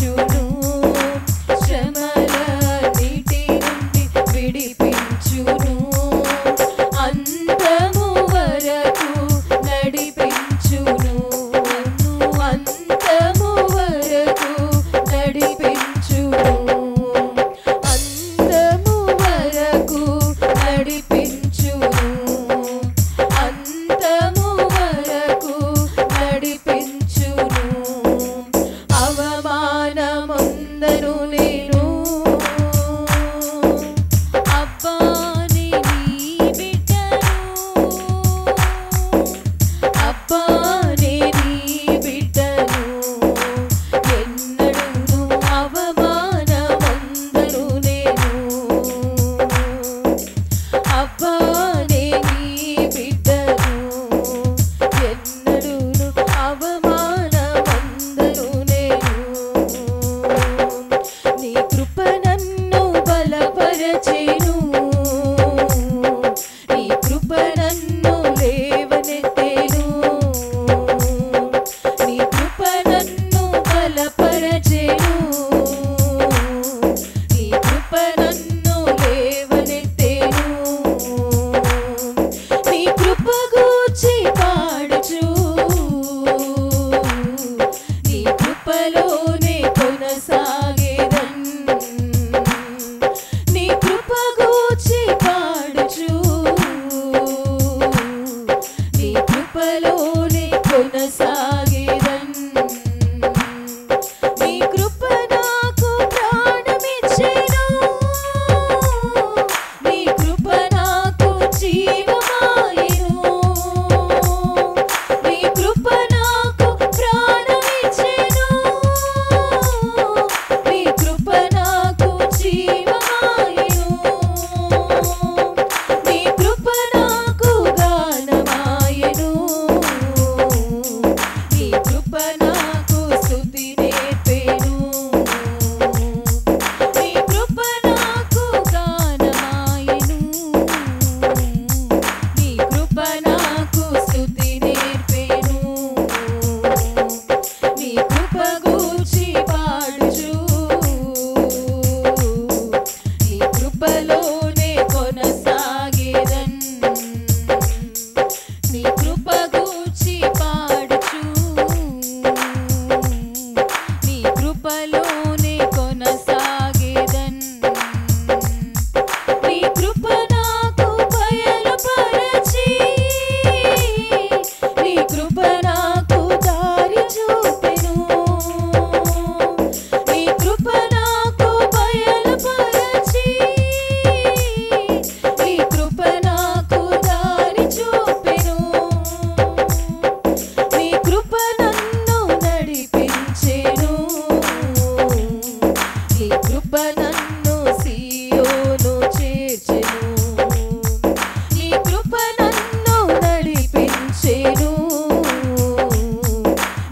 నడిపించును, శ్రమలన్నిటి నుండి విడిపించును, అంతము వరకు నడిపించును, అంతము వరకు నడిపించును, అంతము వరకు నడిపించును, అంతము వరకు నడిపించును. అవమానముందను నేను అబ్బా నీ బిడ్డను, అబ్బా నీ బిడ్డను, ఎన్నడూను అవమానముందను నేను అబ్బా నీ బిడ్డను, ఎన్నడూను అవమానముందను నేను. నీ కృప నన్ను బలపరచెను, నీ కృప నన్ను లేవనెత్తెను, నీ కృప నన్ను బలపరచెను, నీ కృప నన్ను లేవనెత్తెను, నీ కృప గూర్చి పాడుచు నీ కృపలోనే కొనసాగేదన్, నీ కృప గూర్చి పాడుచు నీ కృపలోనే కొనసాగేదన్. నీ కృప నాకు ప్రాణమిచ్చెను, నీ కృప నాకు జీవమాయెను, నీ కృప నాకు ప్రాణమిచ్చెను, నీ కృప నాకు జీవమాయెను, నీ కృప నాకు గానమాయెను, నీ కృప నాకు స్తుతి నేర్పెను, నీ కృప నాకు గానమాయెను, నీ కృప నాకు స్తుతి నేర్పెను, నీ కృప గూర్చి పాడుచు నీ కృపలోనే కొనసాగేదన్, నీ కృప గూర్చి పాడుచు నీ కృపలోనే కొనసాగేదన్. నీ కృప నాకు బయలుపరచి, నీ కృప నాకు దారి చూపెను, నీ కృప నాకు బయలుపరచి, నీ కృప నాకు దారి చూపెను, నీ కృప నన్ను నడిపించెను, నీ కృప నన్ను సియోను చేర్చెను, నీ కృప నన్ను నడిపించెను,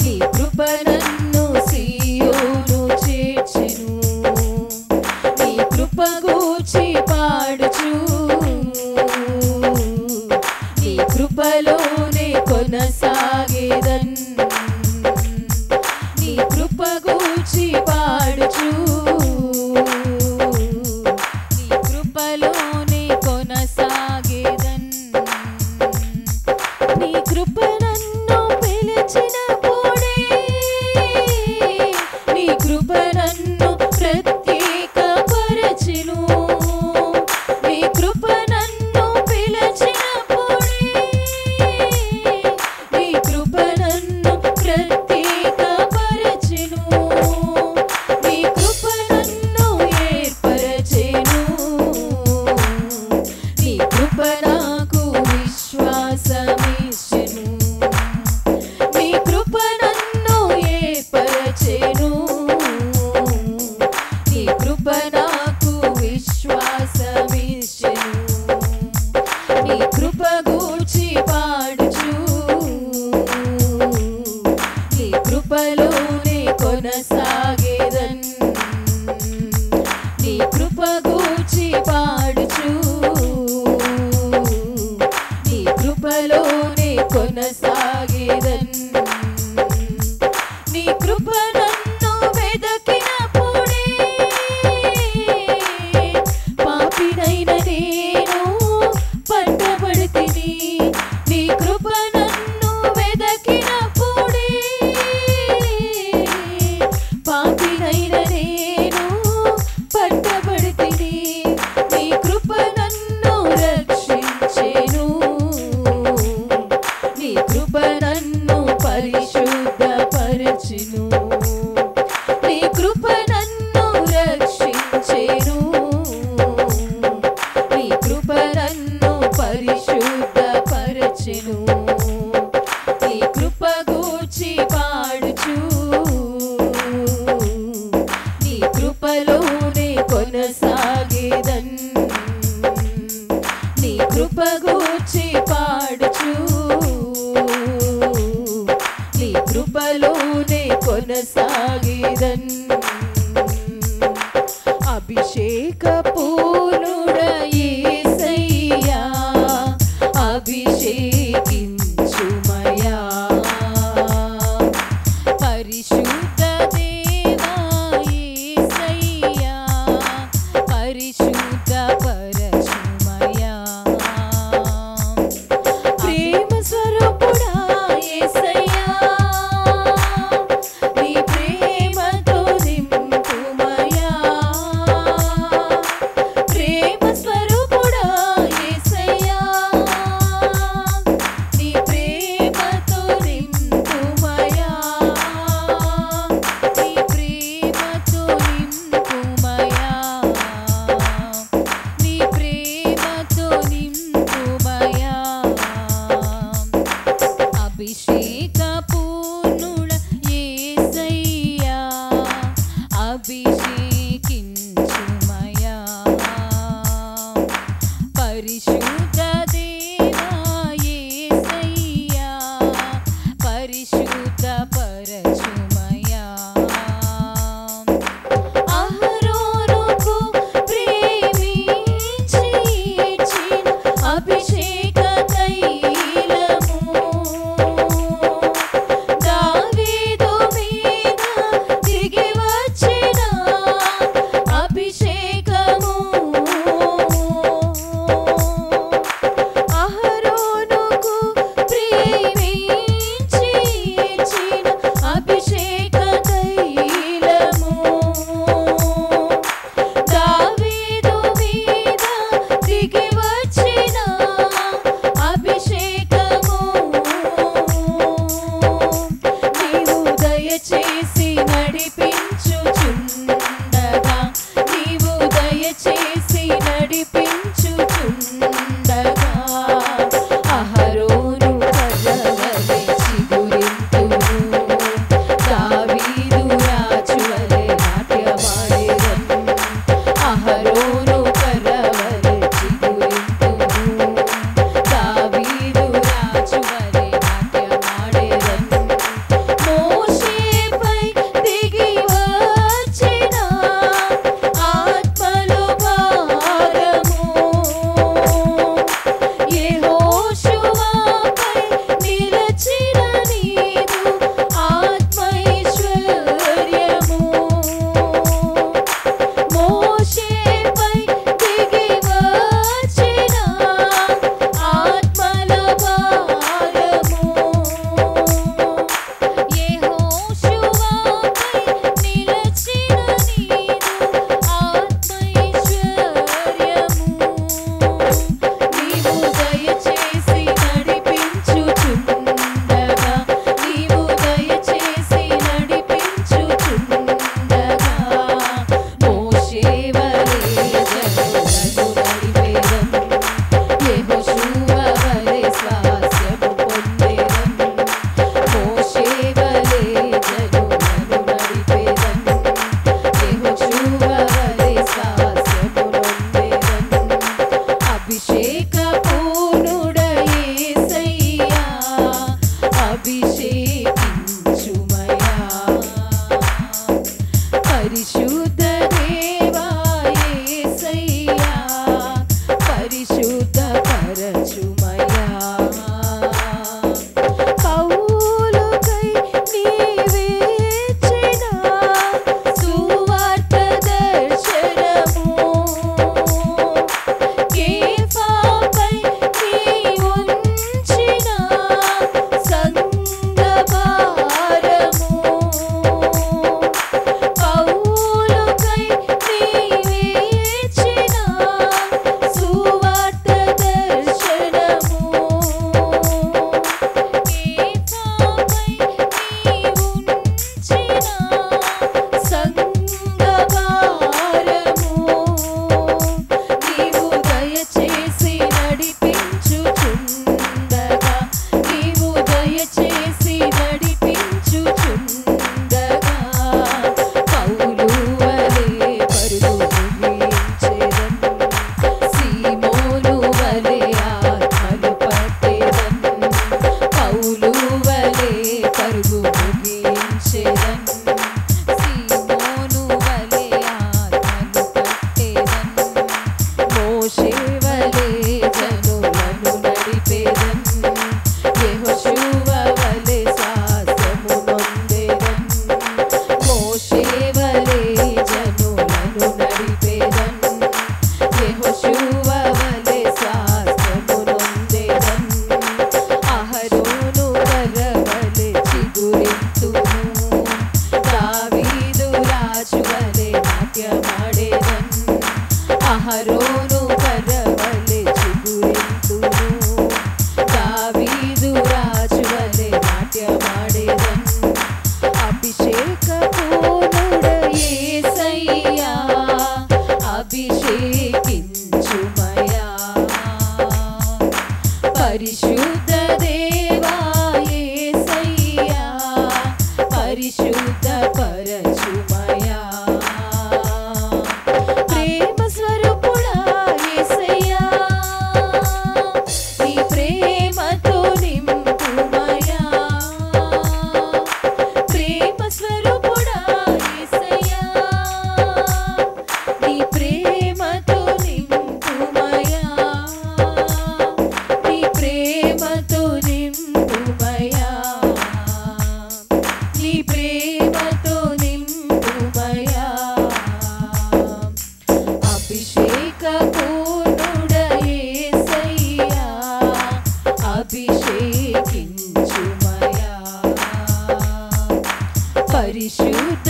నీ కృప నన్ను సియోను చేర్చెను, నీ కృప గూర్చి పాడుచు నీ కృపలోనే కొనసాగేదన్, నీ కృప గూర్చి పాడుచు నీ కృపలోనే కొనసాగేదన్. నీ కృప నన్ను పిలిచినప్పుడే, నీ కృప నన్ను ప్రత్యేకపరచెను, నీ కృప నన్ను పిలిచినప్పుడే, నీ కృప నన్ను ప్రత్యేకపరచెను, నీ కృప నన్ను ఏర్పరచెను, నీ కృప నాకు విశ్వాసమిచ్చెను, నీ కృప నన్ను ఏర్పరచెను, నీ కృప నాకు విశ్వాసమిచ్చెను, నీ కృప గూర్చి పాడుచు నీ కృపలోనే కొనసాగేదన్, నీ కృప గూర్చి పాడుచు నీ కృపలోనే కొనసాగేదన్. నీ కృప నన్ను వెదకిన పాడేదన్ అభిషేక పూర్ణుడ యేసయ్యా అభిషేకించుమయా పరిశుద్ధ దేవా యేసయ్యా పరిశుద్ధ పరచుమయా ప్రేమ స్వరూపుడా యేసయ్యా నీ ప్రేమతో నింపుమయా ప్రేమ స్వరూపుడా యేసయ్యా నీ ప్రేమతో నింపుమయా నీ ప్రేమతో నింపుమయా నీ ప్రేమతో నింపుమయా అభిషేక పూర్ణుడ యేసయ్యా అభిషేకించుమయా పరిశుద్ధ దేవా యేసయ్యా పరిశుద్ధ పరచుమయా అహరోనుకు ప్రేమించి ఇచ్చిన అభిషేక తైలము దావీదు మీద దిగి వచ్చిన అభిషేకము అహరోనుకు ప్రేమించి ఇచ్చిన అభిషేక తైలము దావీదు మీద దిగి వచ్చిన అభిషేకము నీవు దయచేసి నడిపించుచుండగా నీవు దయచేసి నడిపించుచుండగా అహరోను కర్రవలె చిగురింతును దావీదు రాజువలె నాట్యమాడెదన్ అహరోను కర్రవలె చిగురింతును దావీదు రాజువలె నాట్యమాడెదన్ మోషేపై దిగి వచ్చిన ఆత్మలో భారము యెహోషువపై నిలచిన నీదు ఆత్మైశ్వర్యము మోషేపై దిగి వచ్చిన ఆత్మలో భారము యెహోషువపై నిలచిన నీదు ఆత్మైశ్వర్యము నీవు దయచేసి నడిపించుచుండగా నీవు దయచేసి నడిపించుచుండగా మోషే వలె జనులను నడిపేదం యెహోషువ వలె స్వాస్యము పొందేదం మోషే వలె జనులను నడిపేదం యెహోషువ వలె స్వాస్యము పొందేదం అభిషేక పూర్ణుడ యేసయ్యా అభిషేకించుమయా పరిశుద్ధ దేవా యేసయ్యా పరిశుద్ధ పరచుమయా పౌలుకై నీవేచిన సువార్త దర్శనము కేఫాపై నీ ఉంచిన సంగ భారము పౌలుకై నీ ప్రేమతో నింపుమయా అభిషేక పూర్ణుడ యేసయ్యా అభిషేకించుమయా పరిశుద్ధ